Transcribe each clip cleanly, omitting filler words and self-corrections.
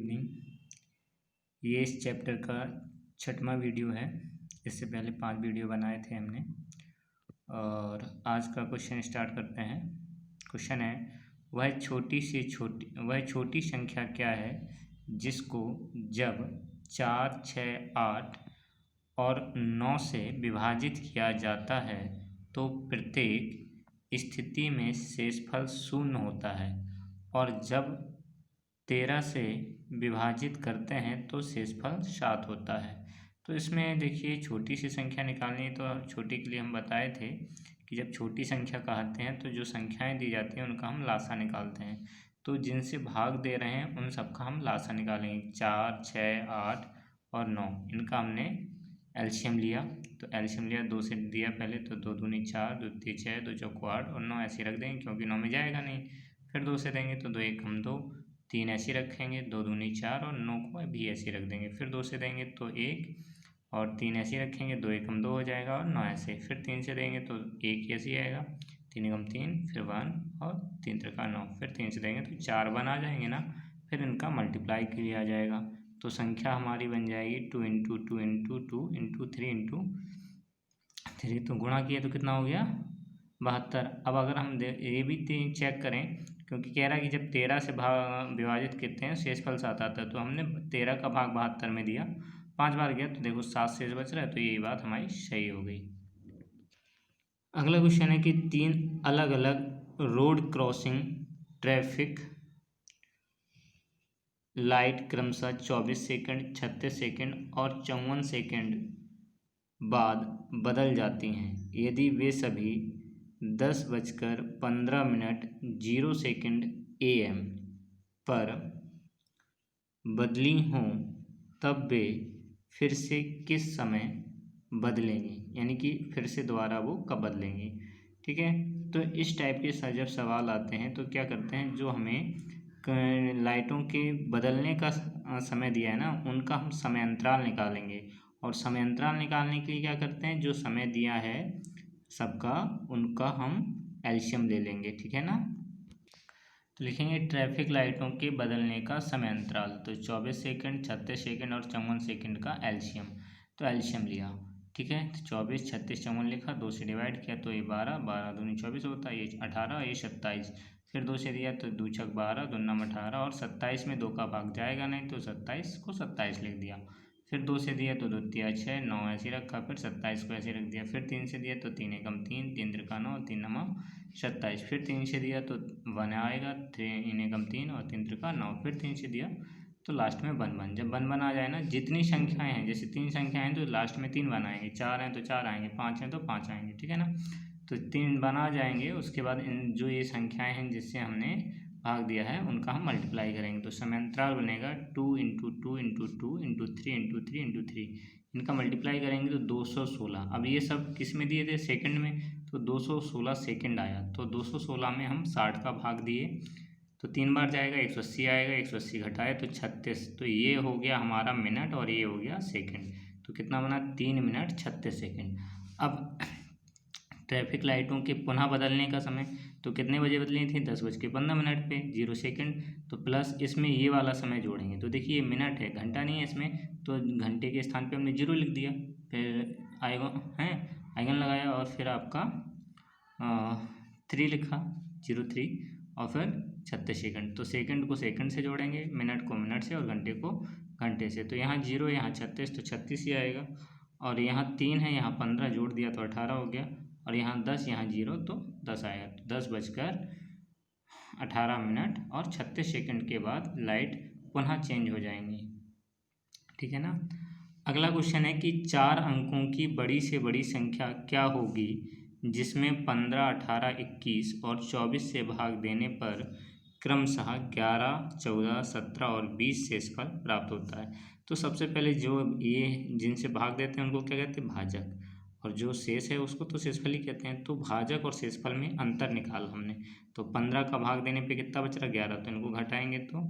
Evening. ये इस chapter का 6वां वीडियो है। इससे पहले 5 वीडियो बनाए थे हमने और आज का क्वेश्चन स्टार्ट करते हैं। क्वेश्चन है, वह छोटी संख्या क्या है जिसको जब 4, 6, 8 और 9 से विभाजित किया जाता है तो प्रत्येक स्थिति में शेषफल 0 होता है और जब 13 से विभाजित करते हैं तो शेषफल 7 होता है। तो इसमें देखिए छोटी सी संख्या निकालनी है, तो छोटी के लिए हम बताए थे कि जब छोटी संख्या कहते हैं तो जो संख्याएं दी जाती हैं उनका हम लासा निकालते हैं। तो जिनसे भाग दे रहे हैं उन सबका हम लासा निकालेंगे। 4, 6, 8 और 9 इनका हमने एलसीएम लिया। तो एलसीएम लिया, 2 से दिया पहले, तो 2 दूनी 4, 2 तीन 6, 2 चौको 8 और 9 ऐसे रख देंगे क्योंकि 9 में जाएगा नहीं। फिर 2 से देंगे तो 2 1 हम 2, 3 ऐसे रखेंगे, 2 दूनी 4 और 9 को भी ऐसे रख देंगे। फिर 2 से देंगे तो 1 और 3 ऐसे रखेंगे, 2 1 हम 2 हो जाएगा और 9 ऐसे। फिर 3 से देंगे तो 1 ऐसे आएगा, 3 1 3, फिर 1 और 3 3 9। फिर 3 से देंगे तो 4 1 आ जाएंगे ना। फिर इनका मल्टीप्लाई किया जाएगा तो संख्या हमारी बन जाएगी 2 इंटू 2 इंटू 2 इंटू 3 इंटू 3। तो गुणा किया तो कितना हो गया 72। अब अगर हम ये भी चेक करें क्योंकि कह रहा है कि जब 13 से विभाजित करते हैं शेषफल 7 आता है, तो हमने 13 का भाग 72 में दिया, 5 बार गया तो देखो 7 शेष बच रहा है। तो ये बात हमारी सही हो गई। अगला क्वेश्चन है कि 3 अलग अलग रोड क्रॉसिंग ट्रैफिक लाइट क्रमशः 24 सेकंड, 36 सेकंड और 54 सेकंड बाद बदल जाती हैं। यदि वे सभी 10:15 AM पर बदली हों तब वे फिर से किस समय बदलेंगी, यानी कि फिर से दोबारा वो कब बदलेंगी। ठीक है, तो इस टाइप के जब सवाल आते हैं तो क्या करते हैं, जो हमें लाइटों के बदलने का समय दिया है ना, उनका हम समय अंतराल निकालेंगे। और समय अंतराल निकालने के लिए क्या करते हैं, जो समय दिया है सबका उनका हम एलसीएम ले लेंगे। ठीक है ना, तो लिखेंगे ट्रैफिक लाइटों के बदलने का समय अंतराल। तो 24 सेकंड, 36 सेकंड और 54 सेकंड का एलसीएम। तो एलसीएम लिया, ठीक है, तो 24, 36, 54 लिखा, 2 से डिवाइड किया तो ये 12, 12 दूनी 24 होता है, ये 18, ये 27। फिर 2 से दिया तो 2 छक 12, 2 नम 18 और 27 में 2 का भाग जाएगा नहीं तो 27 को 27 लिख दिया। फिर 2 से दिया तो 2 तिया 6, 9 ऐसे रखा, फिर 27 को ऐसे रख दिया। फिर 3 से दिया तो 3 एकम 3, 3 त्रिका 9, 3 नमा 27। फिर 3 से दिया तो 1 आएगा, 3 एकम 3 और 3 त्रिका 9। फिर 3 से दिया तो लास्ट में 1 1। जब 1 1 आ जाए ना, जितनी संख्याएं हैं, जैसे 3 संख्याएं हैं तो लास्ट में 3 1 आएंगे, 4 हैं तो 4 आएंगे, 5 हैं तो 5 आएंगे। ठीक है ना, तो 3 1 आ जाएंगे। उसके बाद इन जो ये संख्याएं हैं जिससे हमने भाग दिया है उनका हम मल्टीप्लाई करेंगे। तो समय अंतराल बनेगा 2 into 2 into 2 into 3 into 3 into 3। इनका मल्टीप्लाई करेंगे तो 216। अब ये सब किस में दिए थे, सेकंड में, तो 216 सेकंड आया। तो 216 में हम 60 का भाग दिए तो 3 बार जाएगा, 180 आएगा, 180 घटाए तो 36। तो ये हो गया हमारा मिनट और ये हो गया सेकंड। तो कितना बना, 3 मिनट 36 सेकंड। अब ट्रैफिक लाइटों के पुनः बदलने का समय, तो कितने बजे बदली थी, 10:15 पे 0 सेकंड। तो प्लस इसमें ये वाला समय जोड़ेंगे तो देखिए मिनट है, घंटा नहीं है इसमें, तो घंटे के स्थान पे हमने 0 लिख दिया। फिर आइगन लगाया और फिर आपका 3 लिखा, 03 और फिर 36 सेकंड। तो सेकंड को सेकंड से जोड़ेंगे, मिनट को मिनट से और घंटे को घंटे से। तो यहाँ 0 यहाँ 36 तो 36 ही आएगा। और यहाँ 3 है, यहाँ 15 जोड़ दिया तो 18 हो गया। और यहाँ 10, यहाँ 0 तो 10 आएगा। तो 10:18 और 36 सेकंड के बाद लाइट पुनः चेंज हो जाएंगी। ठीक है ना, अगला क्वेश्चन है कि 4 अंकों की बड़ी से बड़ी संख्या क्या होगी जिसमें 15, 18, 21 और 24 से भाग देने पर क्रमशः 11, 14, 17 और 20 शेषफल प्राप्त होता है। तो सबसे पहले जो ये जिनसे भाग देते हैं उनको क्या कहते हैं, भाजक, और जो शेष है उसको तो शेषफल ही कहते हैं। तो भाजक और शेषफल में अंतर निकाला हमने। तो 15 का भाग देने पे कितना बच रहा, 11, तो इनको घटाएंगे तो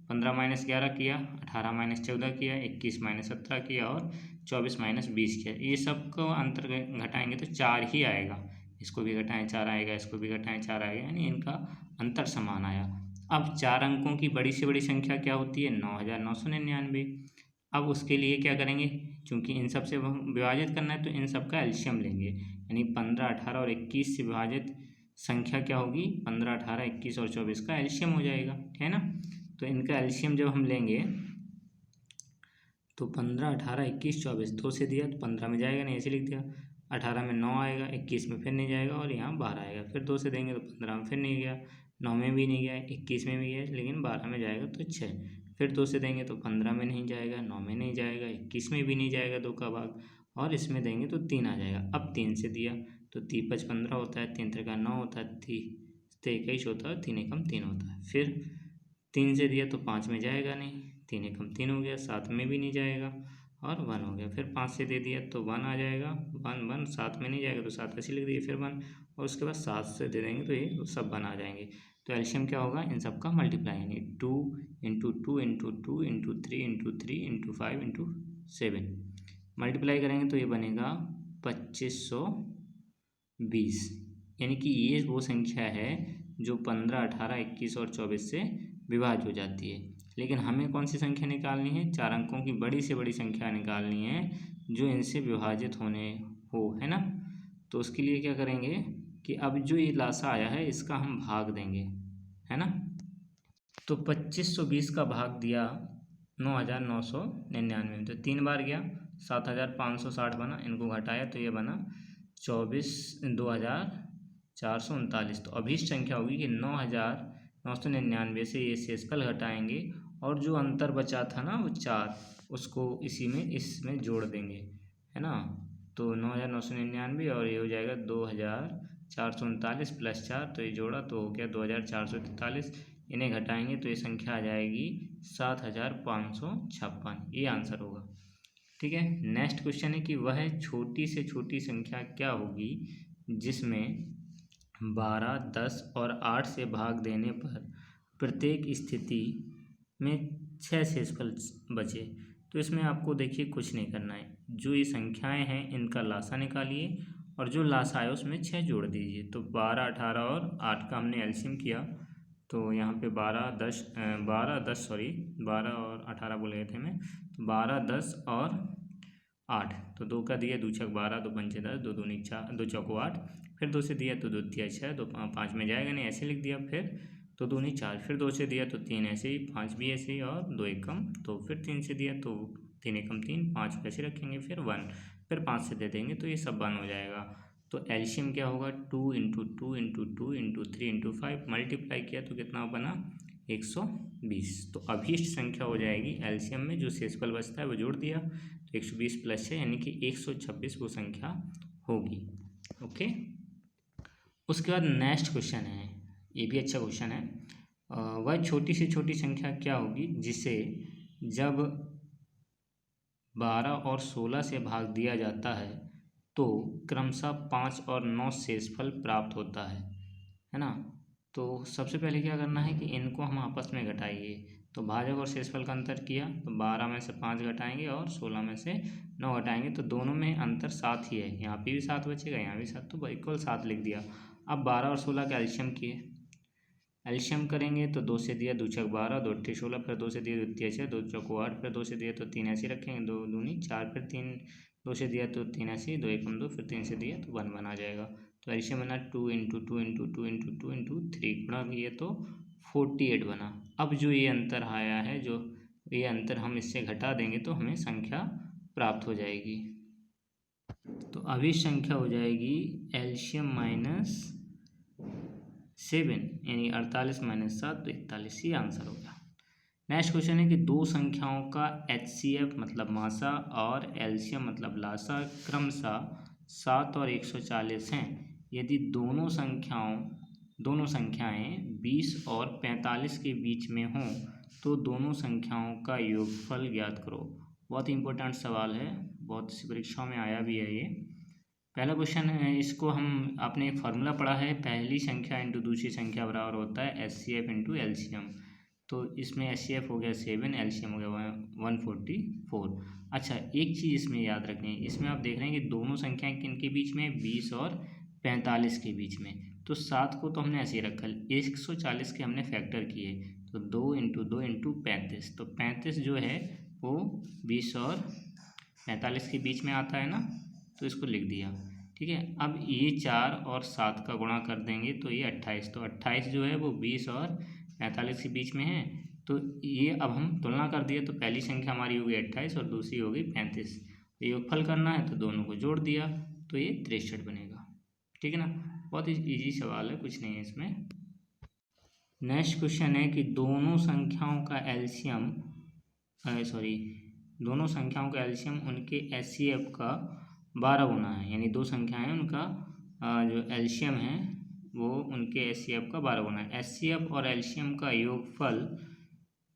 15 - 11 किया, 18 - 14 किया, 21 - 17 किया और 24 - 20 किया। ये सब को अंतर घटाएंगे तो 4 ही आएगा। इसको भी घटाएं 4 आएगा, इसको भी घटाएं 4 आएगा, यानी इनका अंतर समान आया। अब 4 अंकों की बड़ी से बड़ी संख्या क्या होती है? 9999। अब उसके लिए क्या करेंगे? चूँकि इन सब से विभाजित करना है तो इन सब का एलसीएम लेंगे, यानी 15, 18 और 21 से विभाजित संख्या क्या होगी? 15, 18, 21 और 24 का एलसीएम हो जाएगा, है ना। तो इनका एलसीएम जब हम लेंगे तो 15, 18, 21, 24 2 से दिया तो 15 में जाएगा नहीं, ऐसे लिख दिया। 18 में 9 आएगा, 21 में फिर नहीं जाएगा और यहाँ 12 आएगा। फिर 2 से देंगे तो 15 में फिर नहीं गया, 9 में भी नहीं गया, 21 में भी गया, लेकिन 12 में जाएगा तो 6। फिर 2 से देंगे तो 15 में नहीं जाएगा, 9 में नहीं जाएगा, 21 में भी नहीं जाएगा 2 का भाग, और इसमें देंगे तो 3 आ जाएगा। अब 3 से दिया तो 3 5 15 होता है, 3 3 9 होता है, 3 21 होता है, 3 एकम 3 होता है। फिर 3 से दिया तो 5 में जाएगा नहीं, 3 एकम 3 हो गया, 7 में भी नहीं जाएगा और 1 हो गया। फिर 5 से दे दिया तो 1 आ जाएगा, 1 1 7 में नहीं जाएगा तो 7 ऐसे लिख दिए, फिर 1 और उसके बाद 7 से दे देंगे तो ये सब 1 आ जाएंगे। तो एलसीएम क्या होगा? इन सब का मल्टीप्लाई, यानी 2 into 2 into 2 into 3 into 3 into 5 into 7 multiply करेंगे तो ये बनेगा 2520, यानी कि ये वो संख्या है जो 15, 18, 21 और 24 से विभाज्य हो जाती है। लेकिन हमें कौन सी संख्या निकालनी है? 4 अंकों की बड़ी से बड़ी संख्या निकालनी है जो इनसे विभाजित होने हो, है ना। तो उसके लिए क्या करेंगे कि अब जो ये लासा आया है इसका हम भाग देंगे, है ना। तो 2520 का भाग दिया 9999 में, तो 3 बार गया, 7560 बना, इनको घटाया तो ये बना 24,439। तो अभीष्ट संख्या होगी कि 9999 से ये शेषफल घटाएंगे और जो अंतर बचा था ना वो 4, उसको इसमें जोड़ देंगे, है ना। तो 9999 और ये हो जाएगा 2439 प्लस 4, तो ये जोड़ा तो हो गया 2443। इन्हें घटाएंगे तो ये संख्या आ जाएगी 7556, ये आंसर होगा। ठीक है। नेक्स्ट क्वेश्चन है कि वह छोटी से छोटी संख्या क्या होगी जिसमें 12, 10 और 8 से भाग देने पर प्रत्येक स्थिति में 6 शेषफल बचे। तो इसमें आपको देखिए कुछ नहीं करना है, जो ये संख्याएं हैं इनका लासा निकालिए और जो लासा है उसमें 6 जोड़ दीजिए। तो 12, 18 और 8 का हमने एलसीएम किया, तो यहाँ पे 12, 12 और 18 बोल रहे थे मैं, तो 12, 10 और 8, तो 2 का दिया, 2 छक 12, 2 पंचे 10, 2 दूनी 4, 2 चौको 8, फिर 2 से दिया तो 2 तिया 6, 2 5 में जाएगा नहीं, ऐसे लिख दिया। फिर 2 दूनी 4, फिर 2 से दिया तो 3 ऐसे ही, 5 भी ऐसे ही और 2 एकम, तो फिर 3 से दिया तो 3 एकम 3, 5 ऐसे रखेंगे, फिर 1, फिर 5 से दे देंगे तो ये सब 1 हो जाएगा। तो एलसीएम क्या होगा? 2 into 2 into 2 into 3 into 5 multiply किया तो कितना बना? 120। तो अभीष्ट संख्या हो जाएगी एलसीएम में, जो शेषफल बचता है वो जोड़ दिया तो 120 प्लस 6 यानी कि 126 वो संख्या होगी। ओके। उसके बाद नेक्स्ट क्वेश्चन है, ये भी अच्छा क्वेश्चन है। वह छोटी से छोटी संख्या क्या होगी जिसे जब 12 और 16 से भाग दिया जाता है तो क्रमशः 5 और 9 शेषफल प्राप्त होता है ना। तो सबसे पहले क्या करना है कि इनको हम आपस में घटाइए। तो भाजक और शेषफल का अंतर किया तो 12 में से 5 घटाएंगे और 16 में से 9 घटाएंगे, तो दोनों में अंतर 7 ही है, यहाँ पे भी 7 बचेगा, यहाँ भी 7, तो इक्वल 7 लिख दिया। अब 12 और 16 का एलसीएम किए, एलसीएम करेंगे तो 2 से दिया 2 छक 12, 2 अट्ठे 16, फिर 2 से दिया 2 तिया 6, 2 चौको 8, फिर 2 से दिया तो 3 ऐसे रखेंगे, 2 दूनी 4, फिर 3 2 से दिया तो 3 ऐसे, 2 एकम 2, फिर 3 से दिया तो 1 बना जाएगा। तो एलसीएम बना 2 इंटू 2 इंटू 2 इंटू 2 इंटू 3 गुणा किए तो 48 बना। अब जो ये अंतर आया है, जो ये अंतर हम इससे घटा देंगे तो हमें संख्या प्राप्त हो जाएगी। तो अभी संख्या हो जाएगी एलसीएम माइनस 7, यानी 48 माइनस 7 तो 41, ही आंसर होगा। नेक्स्ट क्वेश्चन है कि दो संख्याओं का एचसीएफ मतलब मासा और एलसीएम मतलब लासा क्रमशः 7 और 140 हैं। यदि दोनों संख्याएं 20 और 45 के बीच में हों तो दोनों संख्याओं का योगफल ज्ञात करो। बहुत इंपॉर्टेंट सवाल है, बहुत सी परीक्षाओं में आया भी है ये। पहला क्वेश्चन है, इसको हम आपने एक फार्मूला पढ़ा है, पहली संख्या इंटू दूसरी संख्या बराबर होता है एचसीएफ इंटू एलसीएम। तो इसमें एचसीएफ हो गया 7, एलसीएम हो गया 144। अच्छा, एक चीज़ इसमें याद रखनी है, इसमें आप देख रहे हैं कि दोनों संख्याएं किन के बीच में, 20 और 45 के बीच में। तो 7 को तो हमने ऐसे ही रखा, 140 के हमने फैक्टर किए, तो 2 इंटू 2 इंटू 35, तो 35 जो है वो 20 और 45 के बीच में आता है ना, तो इसको लिख दिया। ठीक है, अब ये 4 और 7 का गुणा कर देंगे तो ये 28, तो 28 जो है वो 20 और 45 के बीच में है। तो ये अब हम तुलना कर दिए, तो पहली संख्या हमारी हो गई 28 और दूसरी हो गई 35। योगफल करना है तो दोनों को जोड़ दिया, तो ये 63 बनेगा। ठीक है ना, बहुत ही ईजी सवाल है, कुछ नहीं है इसमें। नेक्स्ट क्वेश्चन है कि दोनों संख्याओं का एलसीएम दोनों संख्याओं का एलसीएम उनके एचसीएफ का 12 गुना है, यानी दो संख्या है उनका जो एलसीएम है वो उनके एचसीएफ का 12 गुना है। एचसीएफ और एलसीएम का योगफल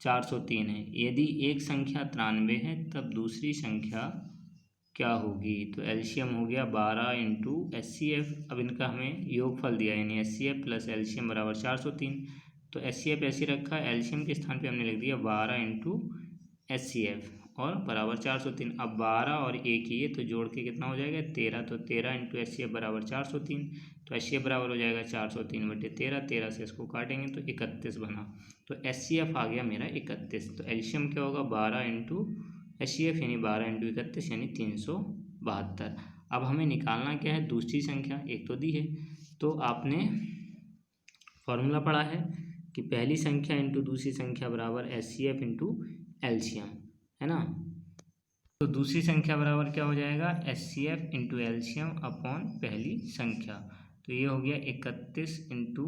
403 है। यदि एक संख्या 93 है तब दूसरी संख्या क्या होगी? तो एलसीएम हो गया 12 इंटू एचसीएफ। अब इनका हमें योगफल दिया, यानी एचसीएफ प्लस एलसीएम बराबर 403। तो एचसीएफ ऐसे रखा, एलसीएम के स्थान पे हमने लिख दिया 12 इंटू एचसीएफ और बराबर 403। अब 12 और एक ही है तो जोड़ के कितना हो जाएगा 13, तो 13 इंटू एचसीएफ बराबर 403। तो एचसीएफ बराबर हो जाएगा 403/13, 13 से इसको काटेंगे तो 31 बना। तो एचसीएफ आ गया मेरा 31। तो एलसीएम क्या होगा 12 इंटू एचसीएफ यानी 12 इंटू 31 यानी 372। अब हमें निकालना क्या है, दूसरी संख्या, एक तो दी है तो आपने फॉर्मूला पढ़ा है कि पहली संख्या इंटू दूसरी संख्या बराबर एचसीएफ इंटू एलसीएम, है ना। तो दूसरी संख्या बराबर क्या हो जाएगा एचसीएफ इंटू एलसीएम अपॉन पहली संख्या। तो ये हो गया 31 इंटू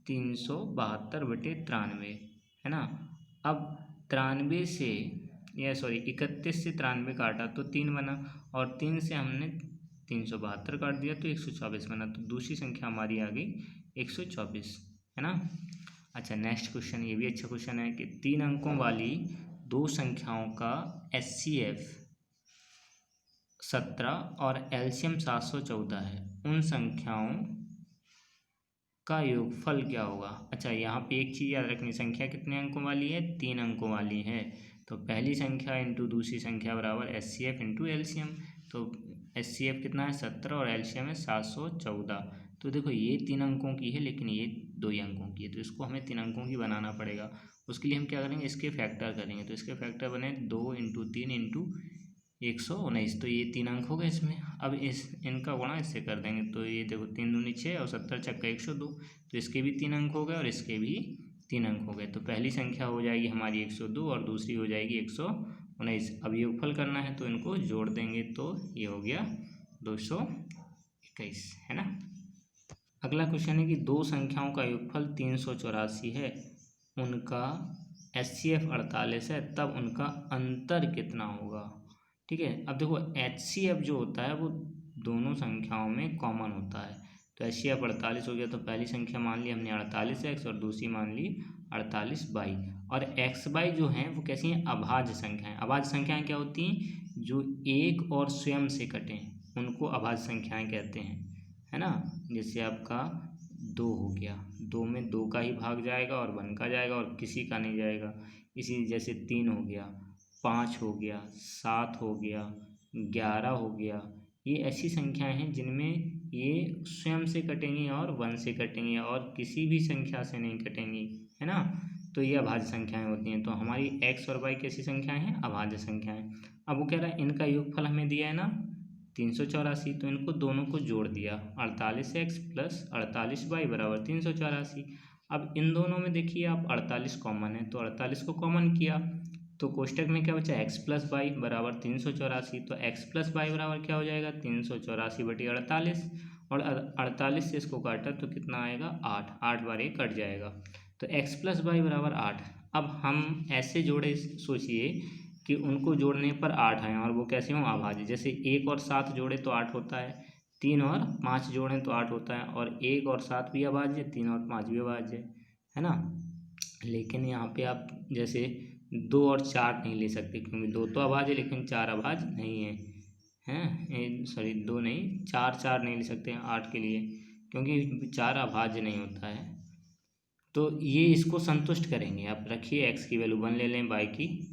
372/93, है ना। अब 93 से 31 से 93 काटा तो 3 बना और 3 से हमने 372 काट दिया तो 124 बना। तो दूसरी संख्या हमारी आ गई 124, है ना। अच्छा, नेक्स्ट क्वेश्चन, ये भी अच्छा क्वेश्चन है कि 3 अंकों वाली दो संख्याओं का एचसीएफ 17 और एलसीएम 714 है, उन संख्याओं का योगफल क्या होगा? अच्छा, यहाँ पे एक चीज़ याद रखनी, संख्या कितने अंकों वाली है 3 अंकों वाली है। तो पहली संख्या इंटू दूसरी संख्या बराबर एचसीएफ इंटू एलसीएम। तो एचसीएफ कितना है 17 और एलसीएम है 714। तो देखो ये 3 अंकों की है लेकिन ये 2 ही अंकों की है, तो इसको हमें 3 अंकों की बनाना पड़ेगा। उसके लिए हम क्या करेंगे, इसके फैक्टर करेंगे। तो इसके फैक्टर बने 2 इंटू 3 इंटू 119, तो ये 3 अंक हो गए इसमें। अब इनका गुणा इससे कर देंगे, तो ये देखो 3 दूनी 6 और 70 छक्का 102, तो इसके भी 3 अंक हो गए और इसके भी 3 अंक हो गए। तो पहली संख्या हो जाएगी हमारी 102 और दूसरी हो जाएगी 119। अब योगफल करना है तो इनको जोड़ देंगे, तो ये हो गया 221, है ना। अगला क्वेश्चन है कि दो संख्याओं का योगफल 384 है, उनका एचसीएफ 48 है, तब उनका अंतर कितना होगा? ठीक है, अब देखो एचसीएफ जो होता है वो दोनों संख्याओं में कॉमन होता है। तो एचसीएफ 48 हो गया, तो पहली संख्या मान ली हमने 48x और दूसरी मान ली 48y। और xy जो हैं वो कैसी हैं, अभाज्य संख्याएं। अभाज्य संख्याएं क्या होती हैं, जो एक और स्वयं से कटें उनको अभाज्य संख्याएं कहते हैं, है ना। जैसे आपका 2 हो गया, 2 में 2 का ही भाग जाएगा और 1 का जाएगा और किसी का नहीं जाएगा। इसी जैसे 3 हो गया, 5 हो गया, 7 हो गया, 11 हो गया। ये ऐसी संख्याएं हैं जिनमें ये स्वयं से कटेंगी और 1 से कटेंगी और किसी भी संख्या से नहीं कटेंगी, है ना। तो ये अभाज्य संख्याएं होती हैं। तो हमारी x और y कैसी संख्याएं हैं, अभाज्य संख्याएं। अब वो कह रहा है इनका योगफल हमें दिया है ना 384, तो इनको दोनों को जोड़ दिया, 48x प्लस 48y बराबर 384। अब इन दोनों में देखिए आप 48 कॉमन है, तो 48 को कॉमन किया तो कोष्टक में क्या बचा x प्लस वाई बराबर 384। तो x प्लस वाई बराबर क्या हो जाएगा 384/48, और 48 से इसको काटा तो कितना आएगा 8, 8 बार 1 कट जाएगा, तो x प्लस वाई बराबर 8। अब हम ऐसे जोड़े, सोचिए कि उनको जोड़ने पर 8 आए और वो कैसे हों, अभाज्य। जैसे 1 और 7 जोड़े तो 8 होता है, 3 और 5 जोड़ें तो 8 होता है, और 1 और 7 भी अभाज्य, 3 और 5 भी अभाज्य, है ना। लेकिन यहाँ पे आप जैसे 2 और 4 नहीं ले सकते, क्योंकि 2 तो अभाज्य लेकिन 4 अभाज्य नहीं है, हैं सॉरी 2 नहीं 4 नहीं ले सकते हैं 8 के लिए, क्योंकि 4 अभाज्य नहीं होता है। तो ये इसको संतुष्ट करेंगे। आप रखिए x की वैल्यू 1 ले लें, y की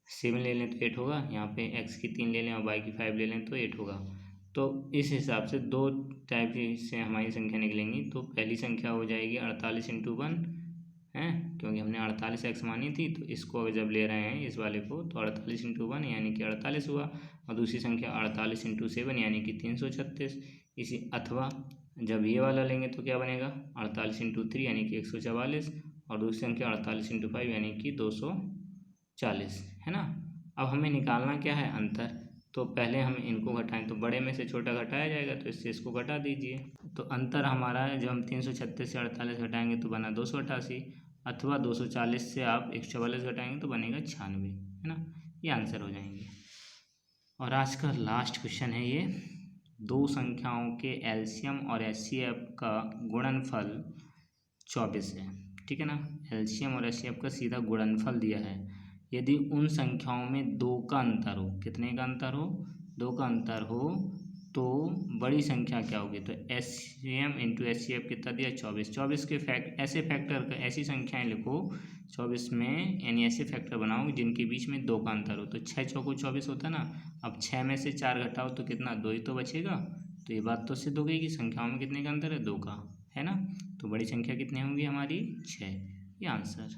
7 ले लें तो 8 होगा, यहाँ पे x की 3 ले लें और y की 5 ले लें तो 8 होगा। तो इस हिसाब से दो टाइप से हमारी संख्या निकलेंगी। तो पहली संख्या हो जाएगी 48 इंटू 1 है, क्योंकि हमने 48 एक्स मानी थी, तो इसको जब ले रहे हैं इस वाले को तो 48 इंटू 1 यानी कि 48 हुआ। और दूसरी संख्या 48 इंटू 7 यानी कि 336। इसी अथवा जब ये वाला लेंगे तो क्या बनेगा 48 इंटू 3 यानी कि 144। और दूसरी संख्या 48 इंटू 5 यानी कि 240, है ना। अब हमें निकालना क्या है अंतर। तो पहले हम इनको घटाएं, तो बड़े में से छोटा घटाया जाएगा, तो इससे इसको घटा दीजिए। तो अंतर हमारा है, जब हम 336 से 48 घटाएंगे तो बना 288, अथवा 240 से आप 144 घटाएंगे तो बनेगा 96, है ना। ये आंसर हो जाएंगे। और आज का लास्ट क्वेश्चन है ये, दो संख्याओं के एलसीएम और एचसीएफ का गुणनफल 24 है, ठीक है ना। एलसीएम और एचसीएफ का सीधा गुणनफल दिया है। यदि उन संख्याओं में दो का अंतर हो, कितने का अंतर हो, दो का अंतर हो, तो बड़ी संख्या क्या होगी। तो एचसीएम इंटू एचसीएफ कितना दिया 24। 24 के ऐसे फैक्टर का ऐसी संख्याएं लिखो 24 में, यानी ऐसे फैक्टर बनाओ जिनके बीच में दो का अंतर हो। तो 6 चौको 24 होता है ना। अब 6 में से 4 घटाओ तो कितना, 2 ही तो बचेगा। तो ये बात तो सिद्ध हो गई कि संख्याओं में कितने का अंतर है, 2 का, है ना। तो बड़ी संख्या कितनी होंगी हमारी 6, ये आंसर।